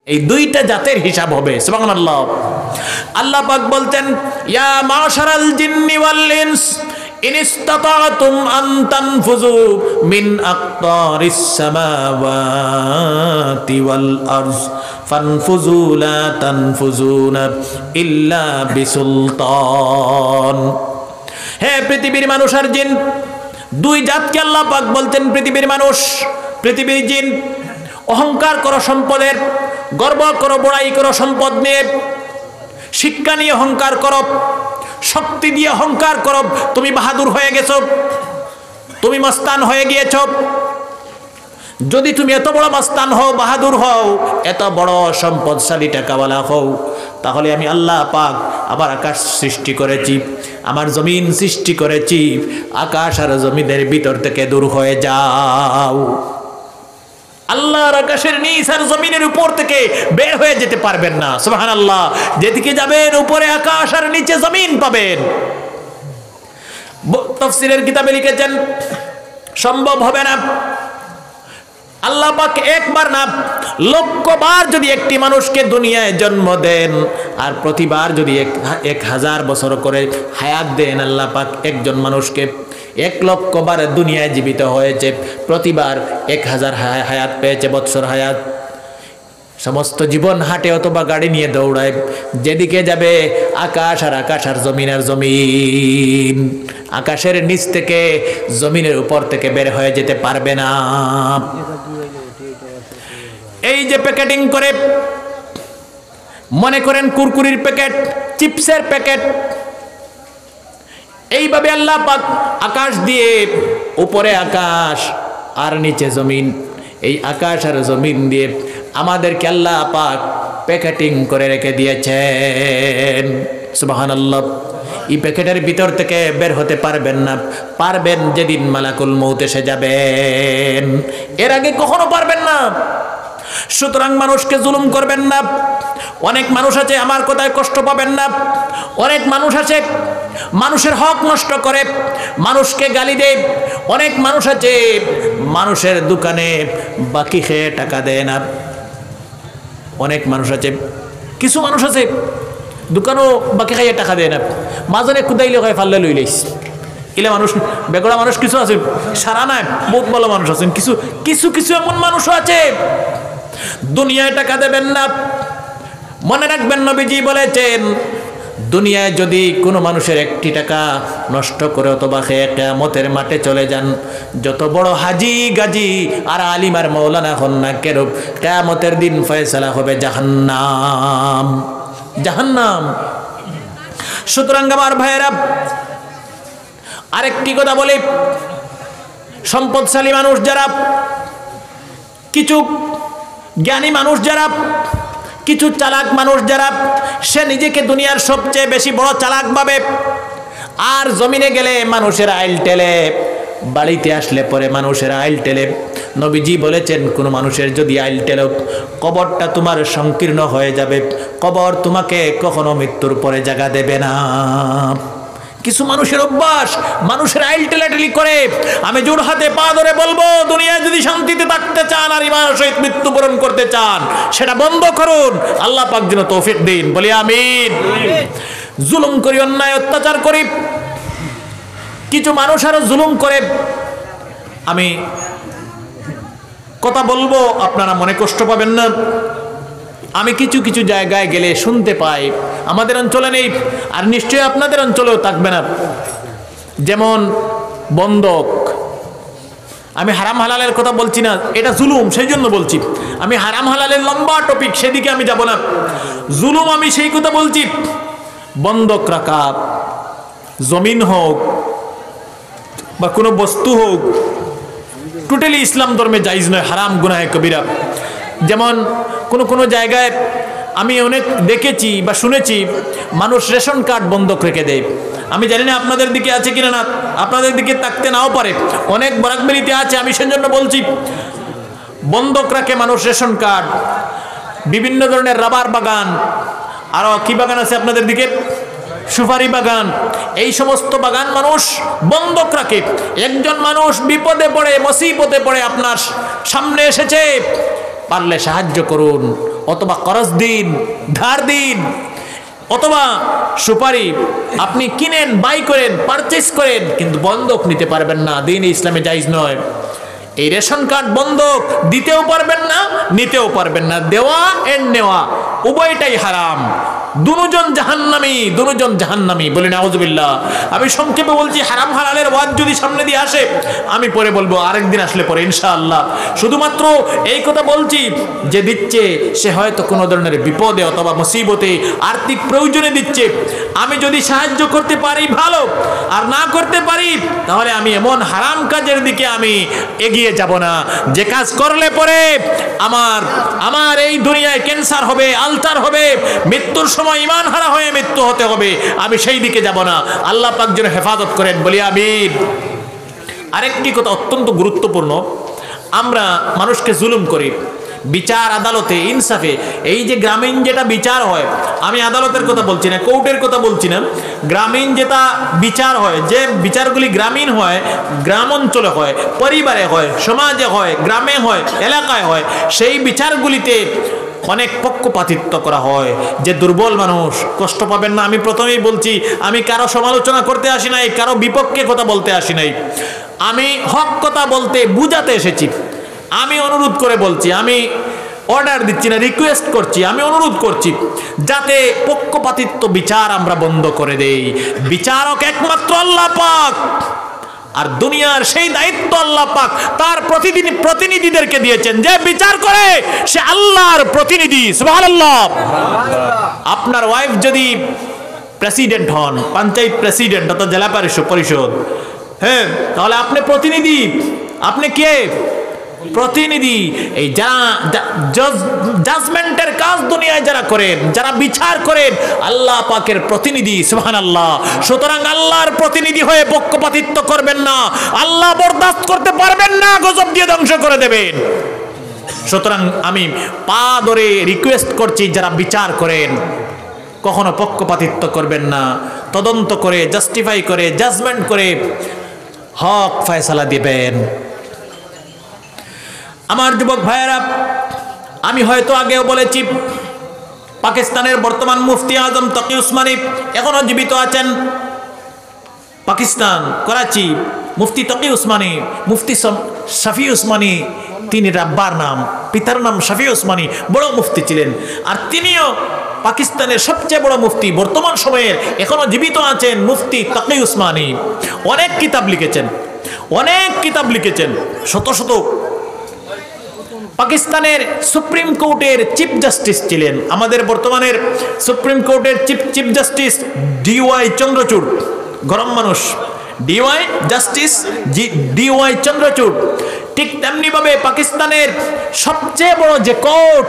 এই দুইটা জাতের হিসাব হবে। সুবহানাল্লাহ। আল্লাহ পাক বলতেন, ইয়া মাশারাল জিন্নি ওয়াল ইনস ইন ইসতাতাতুম আন তানফুযু মিন আকতারিস সামাওয়াতি ওয়াল আরজ ফানফুযু লা তানফুযুনা ইল্লা বিসুলতান। হে পৃথিবীর মানুষ আর জিন, দুই জাতকে আল্লাহ পাক বলতেন, পৃথিবীর মানুষ, পৃথিবীর জিন, অহংকার করো সম্পদের, গর্ব করো, বড়াই করো সম্পদ নিয়ে, শিক্ষা নিয়ে অহংকার করো, শক্তি দিয়ে অহংকার করো, তুমি বাহাদুর হয়ে গেছো, তুমি মস্তান হয়ে গিয়েছ। যদি তুমি এত বড় মস্তান হও, বাহাদুর হও, এত বড় সম্পদশালী টাকাওয়ালা হও, তাহলে আমি আল্লাহ পাক আবার আকাশ সৃষ্টি করেছি, আমার জমিন সৃষ্টি করেছি, আকাশ আর জমিনের ভিতর থেকে দূর হয়ে যাও। আল্লাহর আকাশের নিচ আর জমিনের উপর থেকে বের হয়ে যেতে পারবেন না। সুবহানাল্লাহ। যেদিকে যাবেন উপরে আকাশ আর নিচে জমিন পাবেন। তাফসীরের কিতাবে লিখেছেন সম্ভব হবে না। আল্লাহ পাক একবার না লক্ষবার যদি একটি মানুষকে দুনিয়ায় জন্ম দেন আর প্রতিবার যদি 1000 বছর করে হায়াত দেন, আল্লাহ পাক একজন মানুষকে 1,00,000 বার দুনিয়ায় জীবিত হয়েছে, প্রতিবার 1000 হায়াত পেয়েছে, বৎসর হায়াত। সমস্ত জীবন হাঁটে অথবা গাড়ি নিয়ে দৌড়ায়, যেদিকে যাবে আকাশ আর জমিন আর জমিন, আকাশের নিচ থেকে জমিনের উপর থেকে বের হয়ে যেতে পারবে না। এই যে প্যাকেটিং করে, মনে করেন কুরকুরির প্যাকেট, চিপসের প্যাকেট, এইভাবে আল্লাহ পাক আকাশ দিয়ে উপরে আকাশ আর নিচে জমিন, এই আকাশ আর জমিন দিয়ে আমাদেরকে আল্লাহ পাক প্যাকেটিং করে রেখে দিয়েছেন। সুবহানাল্লাহ। এই প্যাকেটের ভিতর থেকে বের হতে পারবেন না, পারবেন যেদিন মালাকুল মউত এসে যাবেন, এর আগে কখনো পারবেন না। সুতরাং মানুষকে জুলুম করবেন না। অনেক মানুষ আছে, আমার কথায় কষ্ট পাবেন না, অনেক মানুষ আছে মানুষের হক নষ্ট করে, মানুষকে গালি দেয়, অনেক মানুষ আছে মানুষের দোকানে বাকি খেয়ে টাকা দেয় না, অনেক মানুষ আছে, কিছু মানুষ আছে দোকানও বাকি খাইয়ে টাকা দেয় না, মাজনে খুদাইলে হয় ফাল্লে লই লাইস। এলে মানুষ বেগড়া মানুষ কিছু আছে, সারা নাই বহুত ভালো মানুষ আছেন, কিছু কিছু কিছু এমন মানুষও আছে। দুনিয়ায় টাকা দেবেন না। মনে রাখবেন নবীজি বলেছেন, দুনিয়ায় যদি কোনো মানুষের 1টি টাকা নষ্ট করে অথবা খেয়ে কিয়ামতের মাঠে চলে যান, যত বড় হাজি গাজী আর আলিম আর মৌলানা হন না কেন, কিয়ামতের দিন ফয়সালা হবে জাহান্নাম, জাহান্নাম। সুতরাং আমার ভাইয়েরা, আরেকটি কথা বলি, সম্পদশালী মানুষ যারা, কিছু জ্ঞানী মানুষ যারা, কিছু চালাক মানুষ যারা, সে নিজেকে দুনিয়ার সবচেয়ে বেশি বড় চালাক ভাবে, আর জমিনে গেলে মানুষের আইল টেলে, বাড়িতে আসলে পরে মানুষের আইল টেলে। নবীজি বলেছেন, কোন মানুষের যদি আইল টেলে, কবরটা তোমার সংকীর্ণ হয়ে যাবে, কবর তোমাকে কখনো মৃত্যুর পরে জায়গা দেবে না। কিছু মানুষের অভ্যাস, মানুষের আইল টেলাটেলি করে। আমি জোর হাতে পা ধরে বলবো, দুনিয়ায় যদি শান্তিতে থাকতে চান আর ইমানের সহিত মৃত্যুবরণ করতে চান, সেটা বন্ধ করুন। আল্লাহ পাক যেন তৌফিক দিন, বলি আমিন। জুলুম করি, অন্যায় অত্যাচার করি, কিছু মানুষ আরো জুলুম করে। আমি কথা বলবো, আপনারা মনে কষ্ট পাবেন না। আমি কিছু কিছু জায়গায় গেলে শুনতে পাই, আমাদের অঞ্চলে নেই আর নিশ্চয়ই আপনাদের অঞ্চলেও থাকবে না, যেমন বন্ধক। আমি হারাম হালালের কথা বলছি না, এটা জুলুম, সেই জন্য বলছি। আমি হারাম হালালের লম্বা টপিক, সেদিকে আমি যাব না। জুলুম আমি সেই কথা বলছি, বন্ধক রাখা, জমিন হোক বা কোনো বস্তু হোক, টোটালি ইসলাম ধর্মে জায়েজ নয়, হারাম, গুনাহে কবিরা। যেমন কোনো জায়গায় আমি অনেক দেখেছি বা শুনেছি, মানুষ রেশন কার্ড বন্ধক রেখে দেয়। আমি জানি না আপনাদের দিকে আছে কিনা, না আপনাদের দিকে থাকতে নাও পারে, অনেক বরাকবেলিতে আছে। আমি সেজন্য বলছি, বন্ধক রাখে মানুষ রেশন কার্ড, বিভিন্ন ধরনের রাবার বাগান, আরো কি বাগান আছে আপনাদের দিকে, সুপারি বাগান, এই সমস্ত বাগান মানুষ বন্ধক রাখে। একজন মানুষ বিপদে পড়ে, মুসিবতে পড়ে আপনার সামনে এসেছে, পারলে সাহায্য করুন, অথবা করজ দিন, ধার দিন, অথবা সুপারি আপনি কিনেন, বাই করেন, পারচেজ করেন, কিন্তু বন্ধক নিতে পারবেন না। দিন ইসলামে জায়েজ নয়। এই রেশন কার্ড বন্ধক দিতেও পারবেন না, নিতেও পারবেন না। দেওয়া এন্ড নেওয়া উভয়টাই হারাম। দুজন জাহান্নামী, দুজন জাহান্নামী। বলি নাউজুবিল্লাহ। আমি সংক্ষেপে বলছি, হারাম হালালের ওয়াজ যদি সামনে দিয়ে আসে আমি পরে বলবো, আরেকদিন আসলে পরে ইনশাআল্লাহ। শুধুমাত্র এই কথা বলছি, যে দিচ্ছে সে হয়তো কোনো ধরনের বিপদে অথবা মুসিবতে, আর্থিক প্রয়োজনে দিচ্ছে। আমি যদি সাহায্য করতে পারি ভালো, আর না করতে পারি তাহলে আমি এমন হারাম কাজের দিকে আমি এগিয়ে যাব না, যে কাজ করলে পরে আমার এই দুনিয়ায় ক্যান্সার হবে, আলসার হবে, মৃত্যুর সময় ঈমান হারা হয়ে মৃত্যু হতে হবে। আমি সেই দিকে যাব না। আল্লাহ পাক যেন হেফাজত করেন, বলি আমিন। আরেকটি কথা অত্যন্ত গুরুত্বপূর্ণ, আমরা মানুষকে জুলুম করি বিচার আদালতে, ইনসাফে। এই যে গ্রামীণ যেটা বিচার হয়, আমি আদালতের কথা বলছি না, কোর্টের কথা বলছি না, গ্রামীণ যেটা বিচার হয়, যে বিচারগুলি গ্রামীণ হয়, গ্রাম অঞ্চলে হয়, পরিবারে হয়, সমাজে হয়, গ্রামে হয়, এলাকায় হয়, সেই বিচারগুলিতে অনেক পক্ষপাতিত্ব করা হয়। যে দুর্বল মানুষ কষ্ট পাবেন না, আমি প্রথমেই বলছি, আমি কারো সমালোচনা করতে আসি নাই, কারো বিপক্ষে কথা বলতে আসি নাই, আমি হক কথা বলতে বুঝাতে এসেছি। আমি অনুরোধ করে বলছি, আমি অর্ডার দিচ্ছি না, রিকোয়েস্ট করছি, আমি অনুরোধ করছি, যাতে পক্ষপাতিত্ব বিচার আমরা বন্ধ করে দেই। বিচারক একমাত্র আল্লাহ পাক, আর দুনিয়ার সেই দায়িত্ব আল্লাহ পাক তার প্রতিনিধিদেরকে দিয়েছেন। যে বিচার করে সে আল্লাহর প্রতিনিধি। সুবহানাল্লাহ। আপনার ওয়াইফ যদি প্রেসিডেন্ট হন, পঞ্চায়েত প্রেসিডেন্ট অথবা জেলা পরিষদ, হ্যাঁ, তাহলে আপনি প্রতিনিধি। আপনি কে? প্রতিনিধি। এই যারা জাজমেন্টের কাজ দুনিয়ায় যারা করেন, যারা বিচার করেন, আল্লাহ পাকের প্রতিনিধি। সুবহানাল্লাহ। সুতরাং আল্লাহর প্রতিনিধি হয়ে পক্ষপাতিত্ব করবেন না। আল্লাহ বরদাস্ত করতে পারবেন না, গজব দিয়ে ধ্বংস করে দেবেন। সুতরাং আমি পা ধরে রিকোয়েস্ট করছি, যারা বিচার করেন কখনো পক্ষপাতিত্ব করবেন না। তদন্ত করে, জাস্টিফাই করে, জাজমেন্ট করে হক ফয়সালা দিবেন। আমার যুবক ভাইয়েরা, আমি হয়তো আগেও বলেছি, পাকিস্তানের বর্তমান মুফতি আজম তকি উসমানী এখনো জীবিত আছেন। পাকিস্তান, করাচি, মুফতি তকি উসমানী, মুফতি শফি উসমানী, তিনি রাব্বার নাম, পিতার নাম শফি উসমানী, বড় মুফতি ছিলেন। আর তিনিও পাকিস্তানের সবচেয়ে বড় মুফতি বর্তমান সময়ের, এখনো জীবিত আছেন, মুফতি তকি উসমানী। অনেক কিতাব লিখেছেন, অনেক কিতাব লিখেছেন, শত শত। পাকিস্তানের সুপ্রিম কোর্টের চিফ জাস্টিস ছিলেন। আমাদের বর্তমানের সুপ্রিম কোর্টের চিফ জাস্টিস DY চন্দ্রচূড়, গরম মানুষ, DY জাস্টিস DY চন্দ্রচূড়। ঠিক তেমনিভাবে পাকিস্তানের সবচেয়ে বড় যে কোর্ট,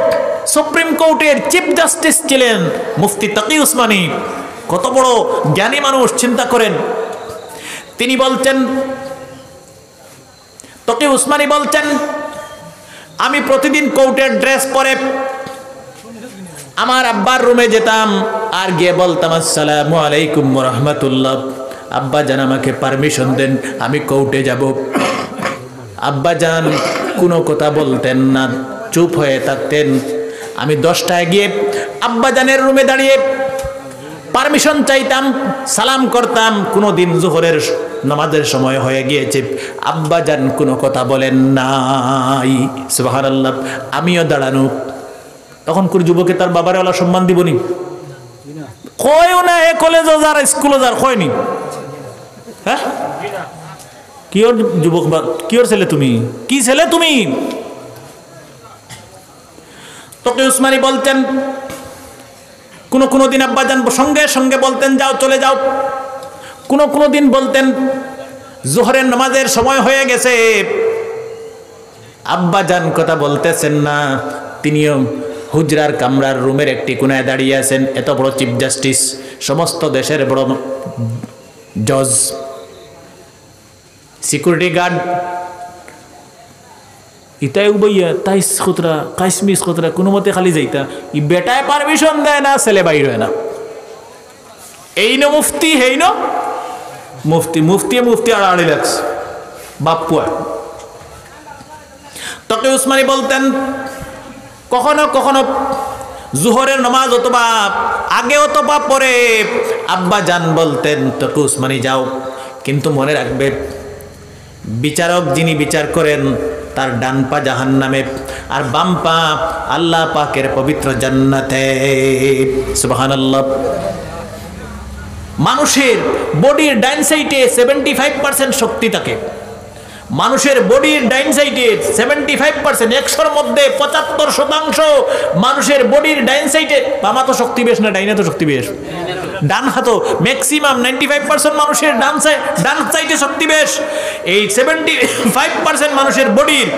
সুপ্রিম কোর্টের চিফ জাস্টিস ছিলেন মুফতি তকি উসমানী। কত বড় জ্ঞানী মানুষ, চিন্তা করেন। তিনি বলছেন, তকি উসমানী বলছেন, আমি প্রতিদিন কোর্টের ড্রেস পরে আমার আব্বার রুমে যেতাম, আর গিয়ে বলতাম, আসসালামু আলাইকুম ওয়া রাহমাতুল্লাহ। আব্বা জান আমাকে পারমিশন দেন, আমি কোর্টে যাব। আব্বা জান কোনো কথা বলতেন না, চুপ হয়ে থাকতেন। আমি 10টায় গিয়ে আব্বা জানের রুমে দাঁড়িয়ে পারমিশন চাইতাম, সালাম করতাম। কোনো দিন জোহরের নামাজের সময় হয়ে গিয়েছে, আব্বা জান কোনো কথা বলেন নাই। সুবহানাল্লাহ। আমিও দাঁড়ানো। তখন কোন যুবকে তার বাবারে ওলা সম্মান দিবনি? কয়ও না, এ কলেজও যার, স্কুলও যার, কয়নি। হ্যাঁ, কি ওর যুবক, কি ওর ছেলে তুমি? কি ছেলে তুমি? তকি উসমানী বলতেন, কোনো দিন আব্বাজান সঙ্গে সঙ্গে বলতেন, যাও, চলে যাও। কোনো দিন বলতেন, জোহরের নামাজের সময় হয়ে গেছে, আব্বাজান কথা বলতেছেন না। তিনিও হুজরার কামরার রুমের একটি কোনায় দাঁড়িয়ে আছেন। এত বড় চিফ জাস্টিস, সমস্ত দেশের বড় জজ, সিকিউরিটি গার্ড, ইতাই উবাইয়া তাইস খতরা, কাইসমিস খতরা, কোনো মতে খালি যাইতা। ই বেটায় পারমিশন দেয় না, ছেলে বাইর হয় না। এই ন মুফতি, হেই ন মুফতি, মুফতি আড়াআড়ি লাগছে বাপ্পুয়া। তকি উসমানী বলতেন, কখনো কখনো জোহরের নামাজ অথবা আগে অথবা পরে আব্বা জান বলতেন তকু উসমানী যাও, কিন্তু মনে রাখবে বিচারক যিনি বিচার করেন তার ডান পা জাহান্নামে আর বাম পা আল্লাহ পাকের পবিত্র জান্নাতে। সুবহানাল্লাহ। মানুষের বডির ডাইন সাইডে 75% শক্তি থাকে। মানুষের বডির ডাইন সাইডে 75%, 100-র মধ্যে 75% মানুষের বডির ডাইন সাইডে। বামা তো শক্তি বেশ না, ডাইনে তো শক্তি বেশ। ডান হাতও ম্যাক্সিমাম 95% মানুষের ডান সাইডে শক্তি বেশ। এই 75% মানুষের বডির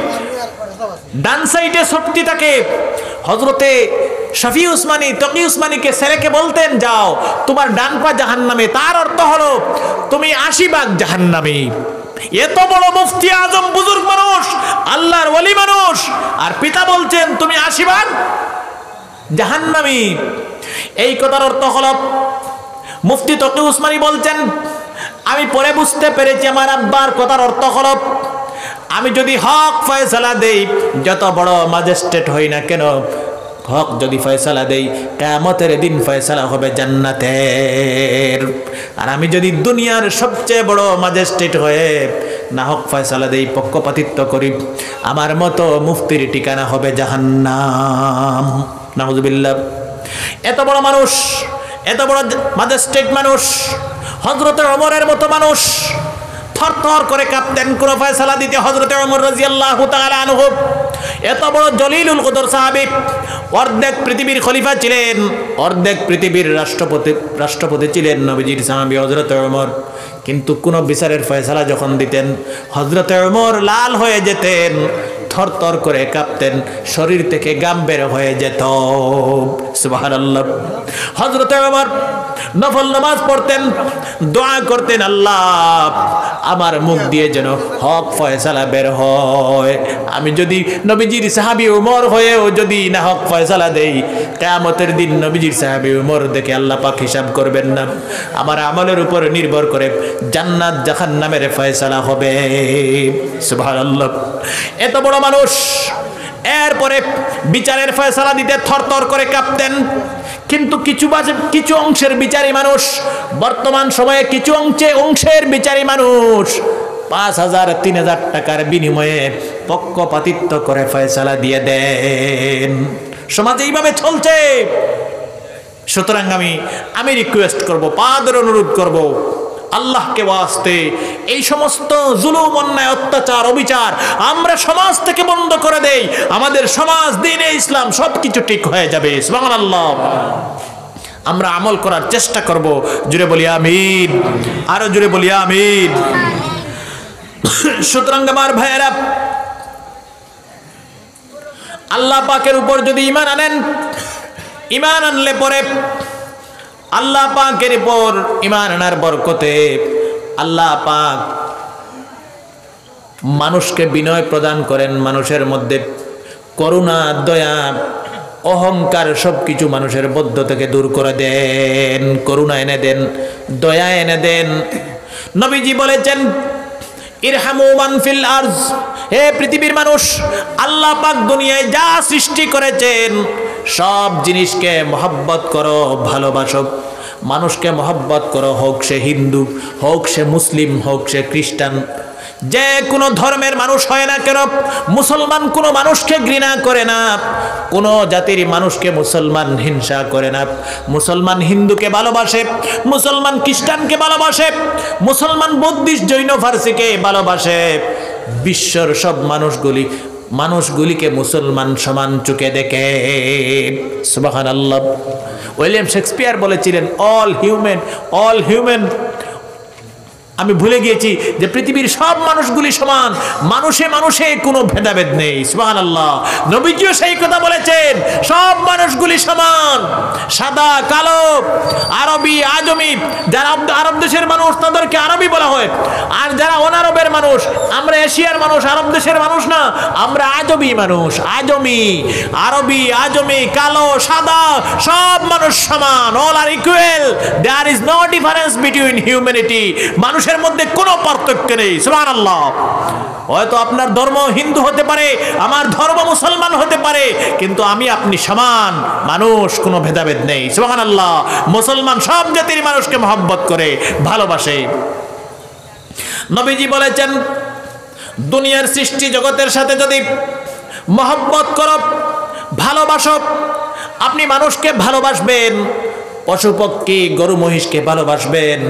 ডান সাইডে শক্তি থাকে। হযরতে শফি উসমানী তকি উসমানীকে ছেলেকে বলতেন যাও তোমার ডান পা জাহান্নামে, তার অর্থ হলো তুমি 80 ভাগ জাহান্নামী। এত বড় মুফতি আজম বুজুর্গ মানুষ, আল্লাহর ওলি মানুষ, আর পিতা বলছেন তুমি 80 ভাগ জাহান্নামী। এই কথার অর্থ হলো মুফতি তকি উসমানী বলছেন আমি পরে বুঝতে পেরেছি আমার আব্বার কথার অর্থ হলো আমি যদি হক ফয়সালা দেই, যত বড় ম্যাজিস্ট্রেট হই না কেন, হক যদি ফয়সালা দেই কিয়ামতের দিন ফয়সালা হবে জান্নাতের। আর আমি যদি দুনিয়ার সবচেয়ে বড় ম্যাজিস্ট্রেট হয়ে না হক ফয়সালা দেই, পক্ষপাতিত্ব করি, আমার মতো মুফতির ঠিকানা হবে জাহান্নাম। নাউযুবিল্লাহ। এত বড় মানুষ, এত বড় ম্যাজিস্ট্রেট মানুষ, হযরত ওমরের মতো মানুষ থরথর করে কাঁপতেন কোন ফয়সালা দিতে। হযরত ওমর রাদিয়াল্লাহু তাআলা আনহু এত বড় জলিলুল কদর সাহাবী, অর্ধেক পৃথিবীর খলিফা ছিলেন, অর্ধেক পৃথিবীর রাষ্ট্রপতি ছিলেন নবীজির সাহাবী হযরত ওমর, কিন্তু কোন বিচারের ফয়সালা যখন দিতেন হযরত ওমর লাল হয়ে যেতেন, থরথর করে কাঁপতেন, শরীর থেকে ঘাম বের হয়ে যেত। সুবহানাল্লাহ। হযরত ওমর নফল নামাজ পড়তেন, দোয়া করতেন আল্লাহ আমার মুখ দিয়ে যেন হক ফয়সালা বের হয়। আমি যদি নবীজির সাহাবী ওমর হয়েও যদি না হক ফয়সালা দেই, কিয়ামতের দিন নবীজির সাহাবী ওমর দেখে আল্লাহ পাক হিসাব করবেন না, আমার আমলের উপর নির্ভর করে জান্নাত জাহান্নামের ফয়সালা হবে। সুবহানাল্লাহ। এত বড় মানুষ, এরপরে বিচারের ফয়সালা দিতে থরথর করে কাঁপতেন। কিন্তু কিছু অংশের বিচারী মানুষ, বর্তমান সময়ে কিছু অংশের বিচারী মানুষ 5,000 3,000 টাকার বিনিময়ে পক্ষপাতিত্ব করে ফয়সালা দিয়ে দেন। সমাজে এইভাবে চলছে। সুতরাং আমি রিকোয়েস্ট করব, পাদের অনুরোধ করব, আল্লাহকে ওয়াস্তে এই সমস্ত জুলুম, অন্যায়, অত্যাচার, অবিচার আমরা সমাজ থেকে বন্ধ করে দেই, আমাদের সমাজ, দ্বীনে ইসলাম সবকিছু ঠিক হয়ে যাবে। সুবহানাল্লাহ। আমরা আমল করার চেষ্টা করব। জুড়ে বলি আমিন, আরো জুড়ে বলি আমিন। সুতরাং আমার ভাইয়েরা, আল্লাহ পাকের উপর যদি ঈমান আনেন, ঈমান আনলে পরে আল্লাহ পাকের উপর ঈমান আনার বরকতে আল্লাহ পাক মানুষকে বিনয় প্রদান করেন, মানুষের মধ্যে করুণা, দয়া, অহংকার সবকিছু মানুষের মধ্য থেকে দূর করে দেন, করুণা এনে দেন, দয়া এনে দেন। নবীজি বলেছেন ইরহামু মান ফিল আরজ, হে পৃথিবীর মানুষ, আল্লাহ পাক দুনিয়ায় যা সৃষ্টি করেছেন সব জিনিসকে মহব্বত করো, ভালোবাসো, মানুষকে মহব্বত করো, হোক সে হিন্দু, হোক সে মুসলিম, হোক সে খ্রিস্টান, যে কোনো ধর্মের মানুষ হয় না কেন, মুসলমান কোনো মানুষকে ঘৃণা করে না, কোনো জাতির মানুষকে মুসলমান হিংসা করে না। মুসলমান হিন্দুকে ভালোবাসে, মুসলমান খ্রিস্টানকে ভালোবাসে, মুসলমান বুদ্ধিস্ট, জৈন, ফার্সিকে ভালোবাসে। বিশ্বর সব মানুষগুলিকে মুসলমান সমান চোখে দেখে। সুবহানাল্লাহ। উইলিয়াম শেক্সপিয়ার বলেছিলেন অল হিউম্যান। আমি ভুলে গিয়েছি যে পৃথিবীর সব মানুষগুলি সমান, মানুষে কোনো ভেদাভেদ নেই। সুবহানাল্লাহ। নবীজিও সেই কথা বলেছেন, সব মানুষগুলি সমান, সাদা কালো, আরবি আজমি। যারা আরব দেশের মানুষ তাদেরকে আরবি বলা হয়, আর যারা অনারবের মানুষ, আমরা এশিয়ার মানুষ, আরব দেশের মানুষ না, আমরা আজমি মানুষ। আরবি আজমি, কালো, সাদা, সব মানুষ সমান। All are equal, there is no difference between humanity. মানুষের মানুষের মধ্যে কোনো পার্থক্য নেই। সুবহানাল্লাহ। হয়তো আপনার ধর্ম হিন্দু হতে পারে, আমার ধর্ম মুসলমান হতে পারে, কিন্তু আমি আপনি সমান মানুষ, কোনো ভেদাভেদ নেই। সুবহানাল্লাহ। মুসলমান সব জাতির মানুষকে মহব্বত করে, ভালোবাসে। নবীজি বলেছেন, দুনিয়ার সৃষ্টি জগতের সাথে যদি মহব্বত করো, ভালোবাসো, আপনি মানুষকে ভালোবাসবেন, পশু পক্ষী গরু মহিষকে ভালোবাসবেন,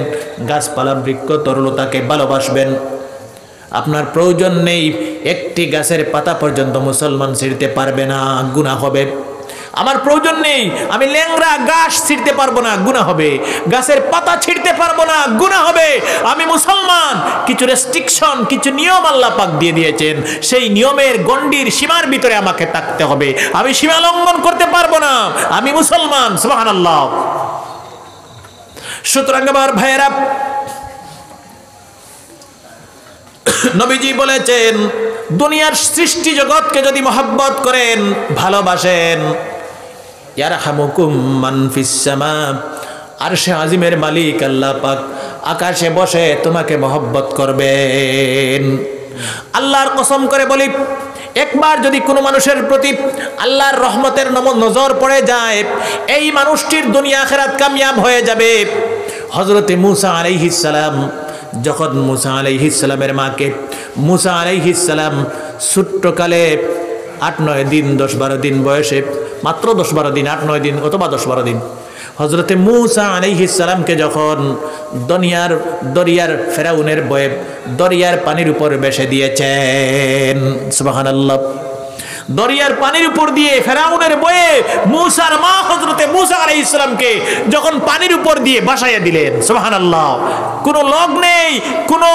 গাছপালা বৃক্ষ তরুলতাকে ভালোবাসবেন। আপনার প্রয়োজন নেই একটি গাছের পাতা পর্যন্ত মুসলমান ছিঁড়তে পারবে না, গুনাহ হবে। আমার প্রয়োজন নেই, আমি ল্যাংড়া গাছ ছিঁড়তে পারবো না, গুনাহ হবে। গাছের পাতা ছিঁড়তে পারবো না, গুনাহ হবে। আমি মুসলমান, কিছু রেস্ট্রিকশন, কিছু নিয়ম আল্লাহ পাক দিয়ে দিয়েছেন, সেই নিয়মের গণ্ডির সীমার ভিতরে আমাকে থাকতে হবে। আমি সীমা লঙ্ঘন করতে পারবো না, আমি মুসলমান। সুবহানাল্লাহ। সুতরাং আমার ভাইয়েরা, নবীজি বলেছেন, দুনিয়ার সৃষ্টি জগৎকে যদি মহব্বত করেন, ভালোবাসেন, ইয়ারহামুকুম মান ফিস সামা, আরশে আজিমের মালিক আল্লাহ পাক আকাশে বসে তোমাকে মহব্বত করবেন। আল্লাহর কসম করে বলি, একবার যদি কোনো মানুষের প্রতি আল্লাহর রহমতের নজর পড়ে যায়, এই মানুষটির দুনিয়া আখিরাত কামিয়াব হয়ে যাবে। হযরতে মূসা আলাইহিস সালাম, যখন মূসা আলাইহিস সালামের মাকে, মূসা আলাইহিস সালাম ছোট্টকালে 8-9 দিন 10-12 দিন বয়সে, মাত্র 10-12 দিন, 8-9 দিন অথবা 10-12 দিন, হযরতে মূসা আলাইহিস সালামকে যখন দরিয়ার ফেরাউনের ভয়ে দরিয়ার পানির উপর বেশে দিয়েছেন। সুবহানাল্লাহ। দরিয়ার পানির উপর দিয়ে ফেরাউনের ভয়ে মূসার মা হযরতে মূসা আলাইহিস সালামকে যখন পানির উপর দিয়ে ভাসাইয়া দিলেন। সুবহানাল্লাহ। কোনো লোক নেই, কোনো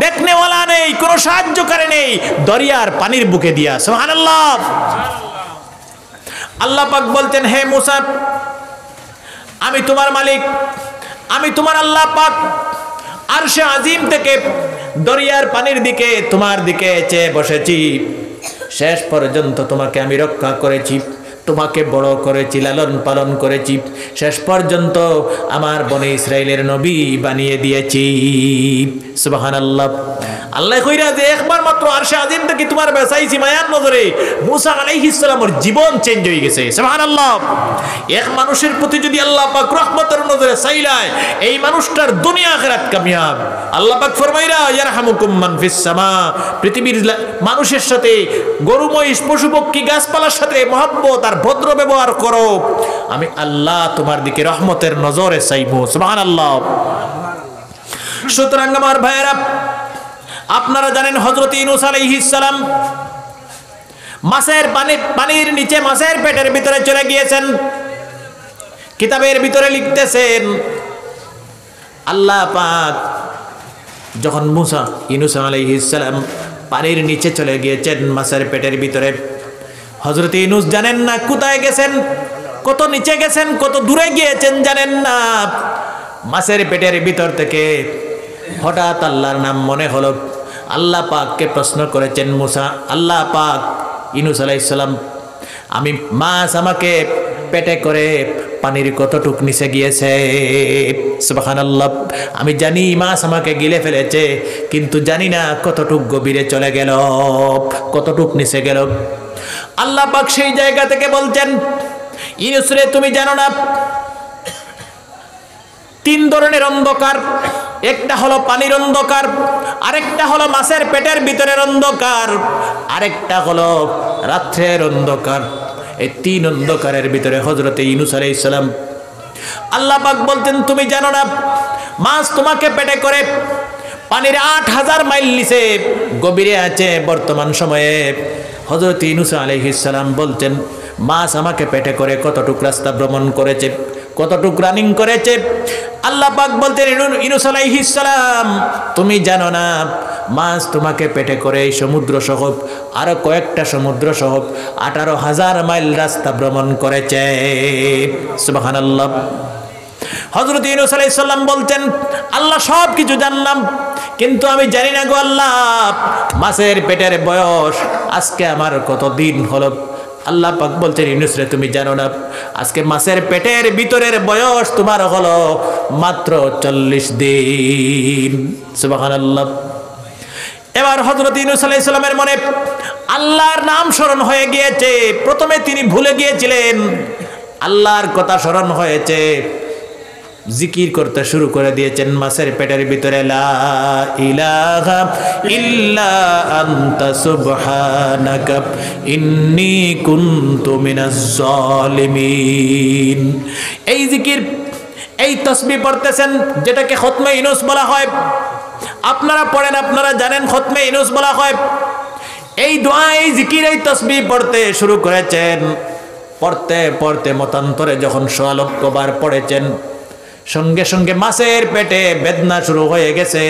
দেখনেওয়ালা নেই, কোনো সাহায্যকারী নেই, দরিয়ার পানির বুকে দিয়া। সুবহানাল্লাহ। আল্লাহ পাক বলতেন, হে মূসা, আমি তোমার মালিক, আমি তোমার আল্লাহ পাক, আরশে আজিম থেকে দরিয়ার পানির দিকে তোমার দিকে চেয়ে বসেছি। শেষ পর্যন্ত তোমাকে আমি রক্ষা করেছি, তোমাকে বড় করেছি, লালন পালন করেছি, শেষ পর্যন্ত আমার বনি ইসরাইলের নবী বানিয়ে দিয়েছি। সুবহানাল্লাহ। আল্লাহ কইরা যে একবার মাত্র আরশে আজিম থেকে তোমার বেসাইছি মায়ার নজরে, মূসা আলাইহিস সালামের জীবন চেঞ্জ হয়ে গেছে। সুবহানাল্লাহ। এক মানুষের প্রতি যদি আল্লাহ পাক রহমতের নজরে চাইলায়, এই মানুষটার দুনিয়া আখিরাত কামিয়াব। আল্লাহ পাক ফরমাইরা, ইয়ারহামুকুম মান ফিস সামা, পৃথিবীর মানুষের সাথে, গরু মহিষ পশু পক্ষী গাছপালার সাথে মহব্বত আর ভদ্র ব্যবহার করো, আমি আল্লাহ তোমার দিকে রহমতের নজরে চাইবো। সুবহানাল্লাহ। সুতরাং আমার ভাইয়েরা, আপনারা জানেন হযরত ইউনূস আলাইহিস সালাম মাছের পানির নিচে মাছের পেটের ভিতরে চলে গিয়েছেন। কিতাবের ভিতরে লিখতেছেন, আল্লাহ পাক যখন ইউনূস আলাইহিস সালাম পানির নিচে চলে গিয়েছেন, মাছের পেটের ভিতরে, হযরত ইউনূস জানেন না কোথায় গেছেন, কত নিচে গেছেন, কত দূরে গিয়েছেন জানেন না। মাছের পেটের ভিতর থেকে হঠাৎ আল্লাহর নাম মনে হলো। আল্লাহ পাককে প্রশ্ন করেছেন মূসা, আল্লাহ পাক, ইউনূস আলাইহিস সালাম, আমি মাছ আমাকে পেটে করে পানির কতটুক নিচে গিয়েছে। সুবহানাল্লাহ। আমি জানি মাছ আমাকে গিলে ফেলেছে, কিন্তু জানি না কতটুক গভীরে চলে গেল, কতটুক নিচে গেল। আল্লাহ পাক সেই জায়গা থেকে বলছেন, ইউনূস রে, তুমি জানো না 3 ধরনের অন্ধকার, একটা হলো পানির অন্ধকার, আরেকটা হলো মাছের পেটের ভিতরের অন্ধকার, আরেকটা হলো রাত্রের অন্ধকার। এই 3 অন্ধকারের ভিতরে হযরতে ইউনূস আলাইহিস সালাম, আল্লাহ পাক বলতেন, তুমি জানো না মাছ তোমাকে পেটে করে পানির 8000 মাইল নিচে গভীরে আছে। বর্তমান সময়ে হযরত ইউনূস আলাইহিস সালাম বলছেন, মাছ আমাকে পেটে করে কতটুক রাস্তা ভ্রমণ করেছে, কতটুক রানিং করেছে। আল্লাহ পাক বলতেন, ইউনূস আলাইহিস সালাম, তুমি জানো না মাছ তোমাকে পেটে করে এই সমুদ্র সহ আরো কয়েকটা সমুদ্র সহ 18,000 মাইল রাস্তা ভ্রমণ করেছে। সুবহানাল্লাহ। হযরত ইউনূস আলাইহিস সালাম বলতেন, আল্লাহ সব কিছু জানলাম, কিন্তু আমি জানি না গো আল্লাহ, মাছের পেটের বয়স আজকে আমার কত দিন হলো, আল্লাহ পাক বলছেন ইউনূস রে তুমি জানো না আজকে মাছের পেটের ভিতরের বয়স তোমার হলো মাত্র 40 দিন সুবহানাল্লাহ। এবার হযরত ইউনূস আলাইহিস সালামের মনে আল্লাহর নাম স্মরণ হয়ে গিয়েছে। প্রথমে তিনি ভুলে গিয়েছিলেন, আল্লাহর কথা স্মরণ হয়েছে, জিকির করতে শুরু করে দিয়েছেন মাছের পেটের ভিতরে লা ইলাহা ইল্লা আনতা সুবহানাকা ইন্নী কুনতু মিনাজ জালিমিন। এই জিকির এই তাসবিহ পড়তেছেন যেটাকে খতমে ইউনূস বলা হয়। আপনারা পড়েন, আপনারা জানেন খতমে ইউনূস বলা হয়। এই দোয়া এই জিকির এই তাসবিহ পড়তে শুরু করেছেন। পড়তে পড়তে মতান্তরে যখন ১৬ লক্ষ বার পড়েছেন সঙ্গে সঙ্গে মাছের পেটে বেদনা শুরু হয়ে গেছে।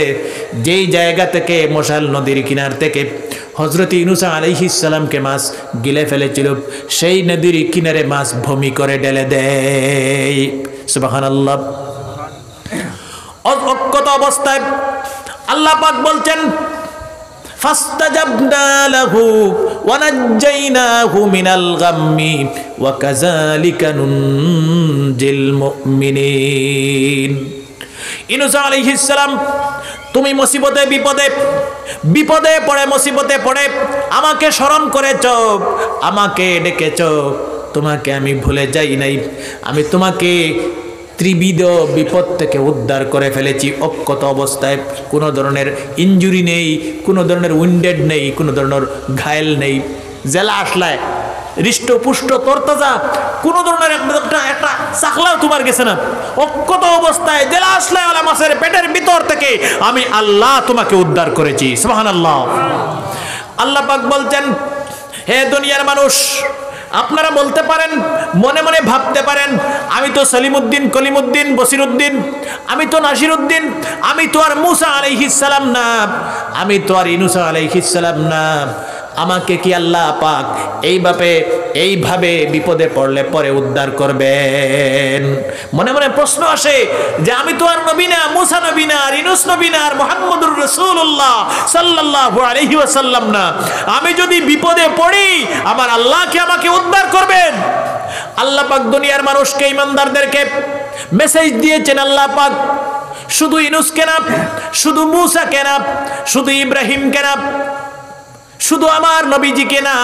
যেই জায়গা থেকে মশাল নদীর কিনার থেকে হযরত ইউনূস আলাইহিস সালামকে মাছ গিলে ফেলেছিল সেই নদীর কিনারে মাছ ভূমি করে ঢেলে দেয়। সুবহানাল্লাহ। অজ্ঞত অবস্থায় আল্লাহ পাক বলছেন ফাস্তাজাবনা লাহু ওয়া নাজ্জাইনাহু মিনাল গাম্মি ওয়া কাযালিকা নুনজিল মুমিনিন। ইউনূস আলাইহিস সালাম তুমি মুসিবতে বিপদে পড়ে মুসিবতে পড়ে আমাকে স্মরণ করেছো, আমাকে ডেকেছো, তোমাকে আমি ভুলে যাই নাই। আমি তোমাকে ত্রিবিধ বিপদ থেকে উদ্ধার করে ফেলেছি। অক্ষত অবস্থায় কোনো ধরনের ইনজুরি নেই, কোনো ধরনের উইন্ডেড নেই, কোনো ধরনের ঘায়েল নেই। জেলা আসলায় হৃষ্টপুষ্ট তরতাজা কোনো ধরনের একটা চাকলাও তোমার গেছে না। অক্ষত অবস্থায় জেলা আসলায় ওলা মাছের পেটের ভিতর থেকে আমি আল্লাহ তোমাকে উদ্ধার করেছি। সুবহানাল্লাহ। আল্লাহ পাক বলছেন হে দুনিয়ার মানুষ, আপনারা বলতে পারেন, মনে মনে ভাবতে পারেন আমি তো সলিমউদ্দিন, কলিমউদ্দিন, বসিরউদ্দিন, আমি তো নাসিরউদ্দিন, আমি তো আর মূসা আলাইহিস সালাম না, আমি তো আর ইউনূস আলাইহিস সালাম না। আমাকে কি আল্লাহ পাক এইভাবে বিপদে পড়লে পরে উদ্ধার করবেন? মনে মনে প্রশ্ন আসে যে আমি তো আর নবী না, মূসা নবী না, আর ইউনূস নবী না, আর মুহাম্মদুর রাসূলুল্লাহ সাল্লাল্লাহু আলাইহি ওয়াসাল্লাম না। আমি যদি বিপদে পড়ি আমার আল্লাহ কি আমাকে উদ্ধার করবেন? আল্লাহ পাক দুনিয়ার মানুষকে, ইমানদারদেরকে মেসেজ দিয়েছেন। আল্লাহ পাক শুধু ইউনূসকে না, শুধু মূসাকে না, শুধু ইব্রাহিমকে না, শুধু আমার নবীজিকে না,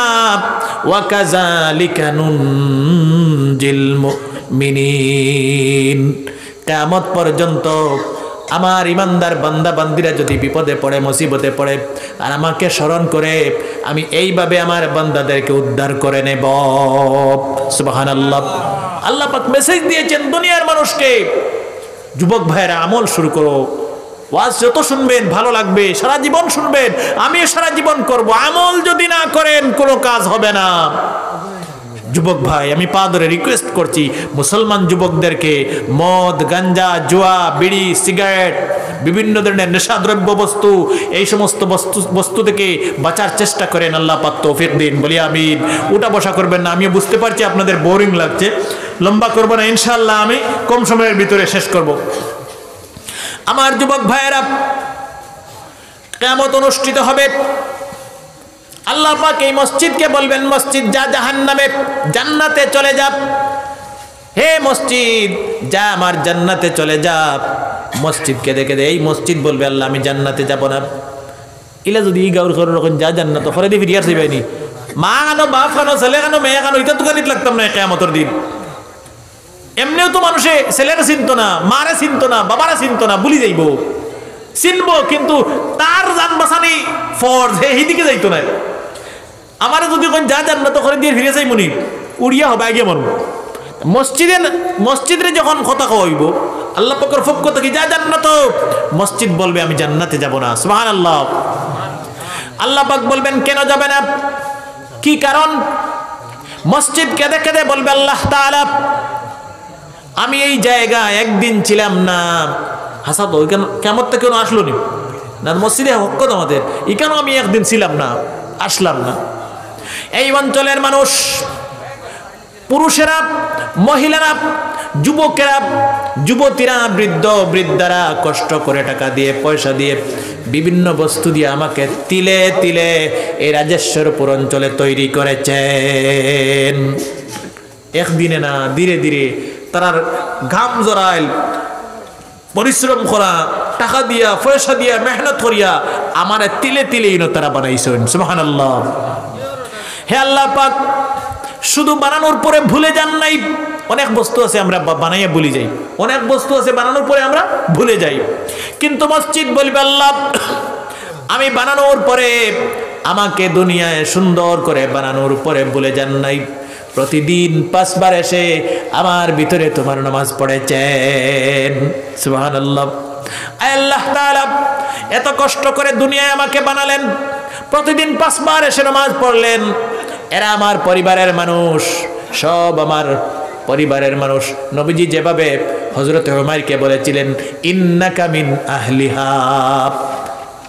ওয়া কাযালিকা নুনজিল মুমিনিন। কিয়ামত পর্যন্ত আমার ইমানদার বান্দা বান্দিরা যদি বিপদে পড়ে, মুসিবতে পড়ে আর আমাকে স্মরণ করে, আমি এইভাবে আমার বান্দাদেরকে উদ্ধার করে নেব। সুবহানাল্লাহ। আল্লাহ পাক মেসেজ দিয়েছেন দুনিয়ার মানুষকে, যুবক ভাইয়েরা আমল শুরু করো। ওয়াজ যত শুনবেন ভালো লাগবে, সারা জীবন শুনবেন, আমিও সারা জীবন করব। আমল যদি না করেন কোনো কাজ হবে না। যুবক ভাই আমি পা ধরে রিকোয়েস্ট করছি মুসলমান যুবকদেরকে মদ, গাঞ্জা, জুয়া, বিড়ি, সিগারেট, বিভিন্ন ধরনের নেশাদ্রব্য বস্তু, এই সমস্ত বস্তু থেকে বাঁচার চেষ্টা করেন। আল্লাহ পাক তৌফিক দিন। বলি আমিন। উঠা বসা করবেন না। আমিও বুঝতে পারছি আপনাদের বোরিং লাগছে, লম্বা করব না ইনশাআল্লাহ, আমি কম সময়ের ভিতরে শেষ করব। আমার যুবক ভাইয়েরা, কিয়ামত অনুষ্ঠিত হবে। আল্লাহ পাক এই মসজিদকে বলবেন মসজিদ যা জাহান্নামে, জান্নাতে চলে যা। হে মসজিদ যা আমার জান্নাতে চলে যা। মসজিদকে দেখে এই মসজিদ বলবে আল্লাহ আমি জান্নাতে যাব না। ইলা যদি গাউর করে রকম যা জান্নাত করে দি ফিরিয়ার যাইবানি। মা কানো, বাপ কানো, ছেলে কানো, মেয়ে কানো, এটা তো গালিত লাগতাম না কিয়ামতের দিন। এমনিও তো মানুষে ছেলেরা চিনতো না, মারে চিনতো না, বাবারা চিনতো না, ভুলি যাইব। চিনবো কিন্তু তার জান বাঁচানি ফরজ, এইদিকে যাইতো না। আমারে যদি কোন যা জান্নাত করে দিয়ে ফিরে যাই মনি উড়িয়া হবে আগে মরব। মসজিদে যখন কথা কইব আল্লাহ পাকের পক্ষ থেকে যা জান্নাত, মসজিদ বলবে আমি জান্নাতে যাব না। সুবহানাল্লাহ। আল্লাহ পাক বলবেন কেন যাবে না, কি কারণ? মসজিদ কেঁদে কেঁদে বলবে আল্লাহ তাআলা আমি এই জায়গায় একদিন ছিলাম না। হাসা তো কেমন তো কেন আসলো নি না, মসজিদে হক আমাদের এখানেও আমি একদিন ছিলাম না, আসলাম না। এই অঞ্চলের মানুষ পুরুষেরা, মহিলারা, যুবকেরা, যুবতীরা, বৃদ্ধ বৃদ্ধারা কষ্ট করে টাকা দিয়ে, পয়সা দিয়ে, বিভিন্ন বস্তু দিয়ে আমাকে তিলে তিলে এই রাজেশ্বরপুর অঞ্চলে তৈরি করেছেন। একদিনে না, ধীরে ধীরে তারার ঘাম জড়াইল, পরিশ্রম করা, টাকা দিয়া, পয়সা দিয়া, মেহনত করিয়া আমার তিলে তিলে তারা বানাইছেন। সুবহানাল্লাহ। হে আল্লাহ পাক, শুধু বানানোর পরে ভুলে যান নাই। অনেক বস্তু আছে আমরা বানাইয়া ভুলে যাই, অনেক বস্তু আছে বানানোর পরে আমরা ভুলে যাই, কিন্তু মসজিদ বলবে আল্লাহ আমি বানানোর পরে, আমাকে দুনিয়ায় সুন্দর করে বানানোর পরে ভুলে যান নাই। প্রতিদিন 5 বার এসে আমার ভিতরে তোমার নামাজ পড়েছেন। সুবহানাল্লাহ। আল্লাহ তাআলা এত কষ্ট করে দুনিয়ায় আমাকে বানালেন, প্রতিদিন 5 বার এসে নামাজ পড়লেন। এরা আমার পরিবারের মানুষ, সব আমার পরিবারের মানুষ। নবীজি যেভাবে হযরত উমাইরকে বলেছিলেন ইন্নাকা মিন আহলিহা,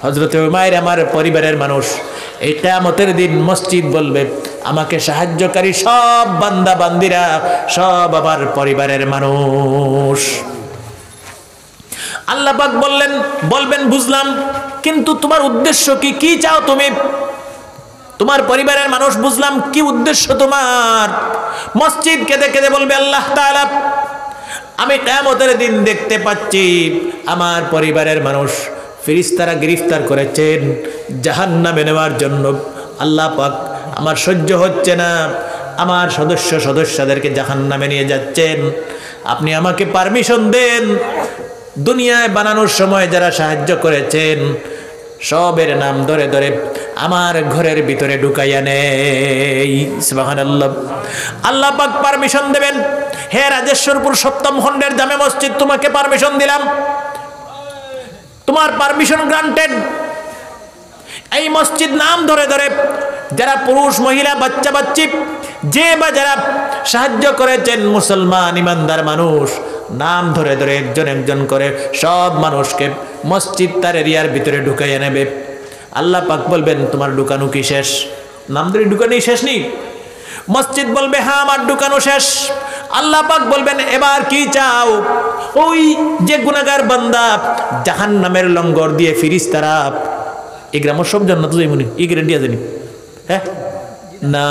হযরত উমাইর আমার পরিবারের মানুষ। এই কিয়ামতের দিন মসজিদ বলবে আমাকে সাহায্যকারী সব বান্দা বান্দিরা সব আমার পরিবারের মানুষ। আল্লাহ পাক বলবেন বুঝলাম, কিন্তু তোমার উদ্দেশ্য কি? কি চাও তুমি? তোমার পরিবারের মানুষ বুঝলাম, কি উদ্দেশ্য তোমার? মসজিদ কেঁদে কেঁদে বলবে আল্লাহ তাআলা আমি কিয়ামতের দিন দেখতে পাচ্ছি আমার পরিবারের মানুষ ফেরেশতারা গ্রেফতার করেছেন জাহান্নামে নেওয়ার জন্য। আল্লাহ পাক আমার সহ্য হচ্ছে না, আমার সদস্যদেরকে জাহান্নামে নিয়ে যাচ্ছেন। আপনি আমাকে পারমিশন দেন, দুনিয়ায় বানানোর সময় যারা সাহায্য করেছেন সবের নাম ধরে ধরে আমার ঘরের ভিতরে ঢুকাইয়া নেই। সুবহানাল্লাহ। আল্লাহ পাক পারমিশন দেবেন, হে রাজেশ্বরপুর 7ম খণ্ডের জামে মসজিদ তোমাকে পারমিশন দিলাম, তোমার পারমিশন গ্রান্টেড। এই মসজিদ নাম ধরে ধরে যারা পুরুষ, মহিলা, বাচ্চা বাচ্চি, যে বা যারা সাহায্য করেছেন মুসলমান ইমানদার মানুষ, নাম ধরে ধরে একজন একজন করে সব মানুষকে মসজিদ তার এরিয়ার ভিতরে ঢুকাইয়া নেবে। আল্লাহ পাক বলবেন তোমার ঢুকানো কি শেষ? নাম ধরে ঢুকানোই শেষ নেই? মসজিদ বলবে হ্যাঁ আমার ঢুকানো শেষ। আল্লাহ পাক বলবেন এবার কি চাও? ওই যে গুনাহগার বান্দা জাহান্নামের লঙ্গর দিয়ে ফেরেশতারা, এই গ্রামের সব জান্নাত যাইবনি, এই গ্যারান্টি আছে নি? হ্যাঁ না,